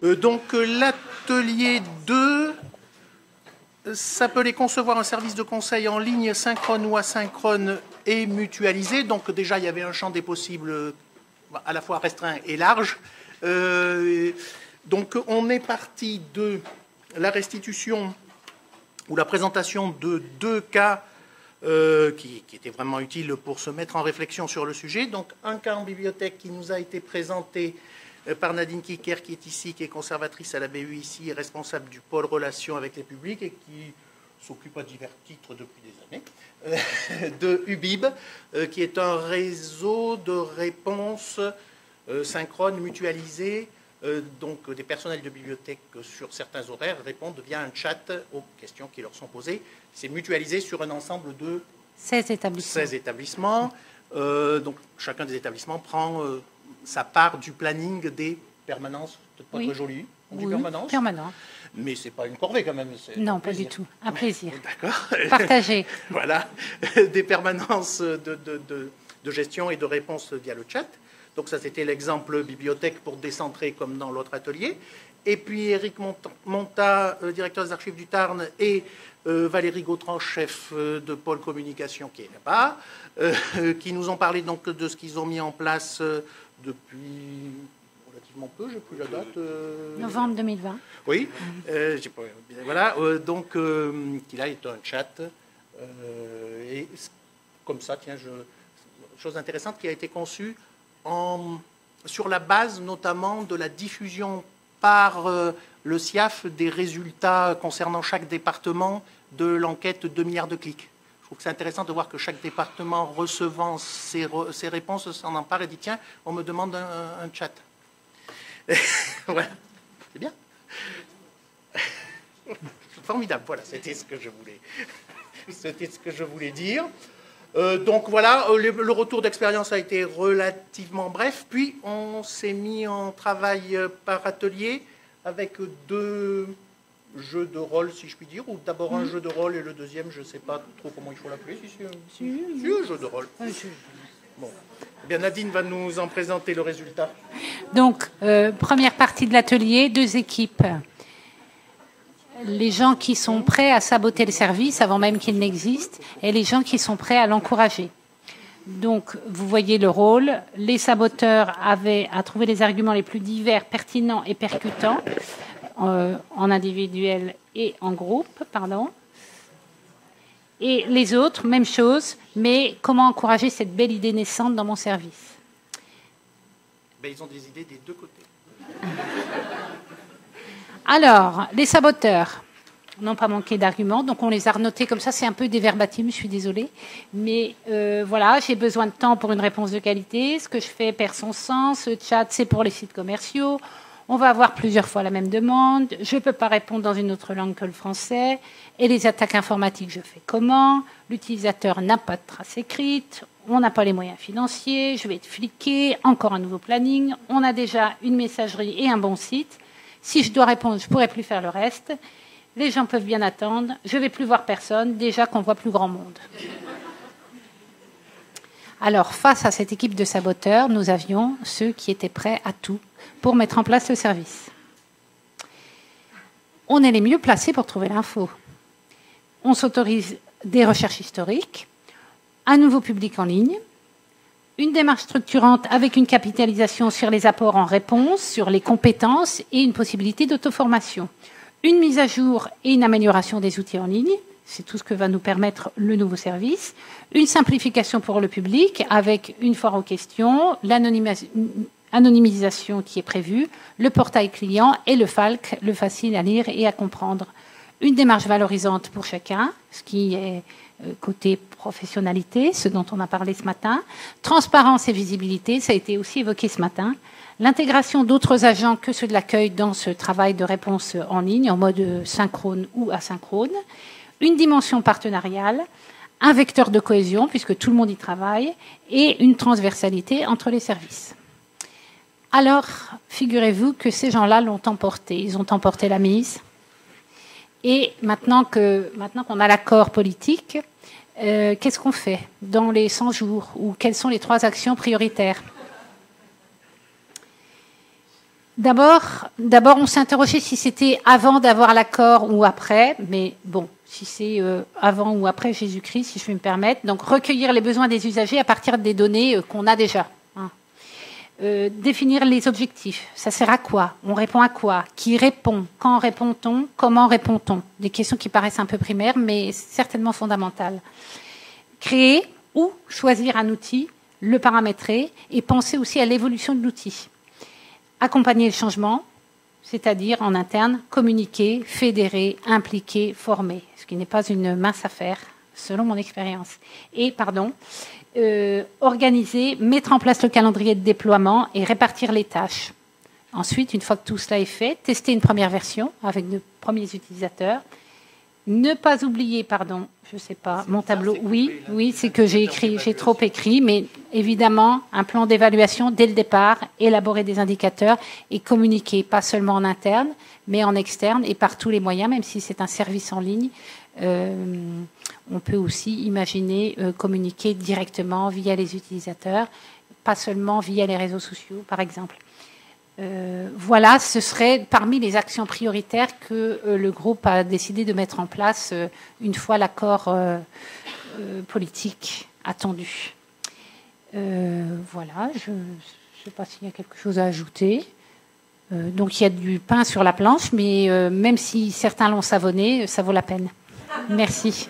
Donc l'atelier 2 s'appelait concevoir un service de conseil en ligne synchrone ou asynchrone et mutualisé. Donc déjà, il y avait un champ des possibles à la fois restreint et large. Donc on est parti de la restitution ou la présentation de 2 cas qui étaient vraiment utiles pour se mettre en réflexion sur le sujet. Donc un cas en bibliothèque qui nous a été présenté par Nadine Kicker, qui est ici, qui est conservatrice à la BU ici, et responsable du pôle relations avec les publics et qui s'occupe à divers titres depuis des années, de UBIB, qui est un réseau de réponses synchrones, mutualisées. Donc des personnels de bibliothèque sur certains horaires répondent via un chat aux questions qui leur sont posées. C'est mutualisé sur un ensemble de 16 établissements. 16 établissements. Donc chacun des établissements prend sa part du planning des permanences. Peut-être pas très joli, on dit permanence. Permanent. Mais c'est pas une corvée quand même. Non, pas du tout. Un plaisir. D'accord. Partagé. Voilà, des permanences de gestion et de réponse via le chat. Donc ça, c'était l'exemple bibliothèque pour décentrer comme dans l'autre atelier. Et puis Éric Monta, directeur des archives du Tarn, et Valérie Gautran, chef de pôle communication, qui est là-bas, qui nous ont parlé donc de ce qu'ils ont mis en place depuis relativement peu, j'ai plus la date. Novembre 2020. Oui, voilà, donc qui là est un chat. Et comme ça, tiens, chose intéressante qui a été conçue sur la base notamment de la diffusion par le SIAF des résultats concernant chaque département de l'enquête 2 milliards de clics. Je trouve que c'est intéressant de voir que chaque département recevant ses réponses s'en empare et dit tiens, on me demande un chat. Voilà, c'est bien. Formidable, voilà, c'était ce que je voulais dire. Donc voilà, le retour d'expérience a été relativement bref, puis on s'est mis en travail par atelier avec 2 jeux de rôle, si je puis dire, ou d'abord un jeu de rôle et le deuxième, je ne sais pas trop comment il faut l'appeler, si un jeu de rôle. Bon. Eh bien, Nadine va nous en présenter le résultat. Donc, première partie de l'atelier, 2 équipes. Les gens qui sont prêts à saboter le service avant même qu'il n'existe et les gens qui sont prêts à l'encourager. Donc, vous voyez le rôle. Les saboteurs avaient à trouver les arguments les plus divers, pertinents et percutants en individuel et en groupe, pardon. Et les autres, même chose, mais comment encourager cette belle idée naissante dans mon service? Ben, ils ont des idées des 2 côtés. Alors, les saboteurs n'ont pas manqué d'arguments, donc on les a renotés comme ça, c'est un peu des verbatims, je suis désolée. Mais voilà, j'ai besoin de temps pour une réponse de qualité, ce que je fais perd son sens, ce chat c'est pour les sites commerciaux, on va avoir plusieurs fois la même demande, je ne peux pas répondre dans une autre langue que le français, et les attaques informatiques, je fais comment? L'utilisateur n'a pas de trace écrite, on n'a pas les moyens financiers, je vais être fliqué, encore un nouveau planning, on a déjà une messagerie et un bon site. Si je dois répondre, je ne pourrai plus faire le reste. Les gens peuvent bien attendre. Je ne vais plus voir personne, déjà qu'on voit plus grand monde. Alors, face à cette équipe de saboteurs, nous avions ceux qui étaient prêts à tout pour mettre en place le service. On est les mieux placés pour trouver l'info. On s'autorise des recherches historiques, un nouveau public en ligne, une démarche structurante avec une capitalisation sur les apports en réponse, sur les compétences et une possibilité d'auto-formation. Une mise à jour et une amélioration des outils en ligne, c'est tout ce que va nous permettre le nouveau service. Une simplification pour le public avec une foire aux questions, l'anonymisation qui est prévue, le portail client et le FALC, le facile à lire et à comprendre. Une démarche valorisante pour chacun, ce qui est côté professionnalité, ce dont on a parlé ce matin, transparence et visibilité, ça a été aussi évoqué ce matin, l'intégration d'autres agents que ceux de l'accueil dans ce travail de réponse en ligne, en mode synchrone ou asynchrone, une dimension partenariale, un vecteur de cohésion, puisque tout le monde y travaille, et une transversalité entre les services. Alors, figurez-vous que ces gens-là l'ont emporté. Ils ont emporté la mise. Et maintenant qu'on a l'accord politique, qu'est-ce qu'on fait dans les 100 jours ou quelles sont les 3 actions prioritaires? D'abord, on s'est interrogé si c'était avant d'avoir l'accord ou après, mais bon, si c'est avant ou après Jésus-Christ, si je puis me permettre. Donc, recueillir les besoins des usagers à partir des données qu'on a déjà. Définir les objectifs. Ça sert à quoi? On répond à quoi? Qui répond? Quand répond-on? Comment répond-on? Des questions qui paraissent un peu primaires, mais certainement fondamentales. Créer ou choisir un outil, le paramétrer et penser aussi à l'évolution de l'outil. Accompagner le changement, c'est-à-dire en interne, communiquer, fédérer, impliquer, former, ce qui n'est pas une mince affaire, selon mon expérience. Et, organiser, mettre en place le calendrier de déploiement et répartir les tâches. Ensuite, une fois que tout cela est fait, tester une première version avec de premiers utilisateurs. Ne pas oublier, je ne sais pas, mon tableau. Oui, c'est que j'ai trop écrit, mais évidemment, un plan d'évaluation dès le départ, élaborer des indicateurs et communiquer, pas seulement en interne, mais en externe et par tous les moyens, même si c'est un service en ligne. On peut aussi imaginer communiquer directement via les utilisateurs, pas seulement via les réseaux sociaux, par exemple. Voilà, ce serait parmi les actions prioritaires que le groupe a décidé de mettre en place une fois l'accord politique attendu. Voilà, je ne sais pas s'il y a quelque chose à ajouter. Donc il y a du pain sur la planche, mais même si certains l'ont savonné, ça vaut la peine. Merci.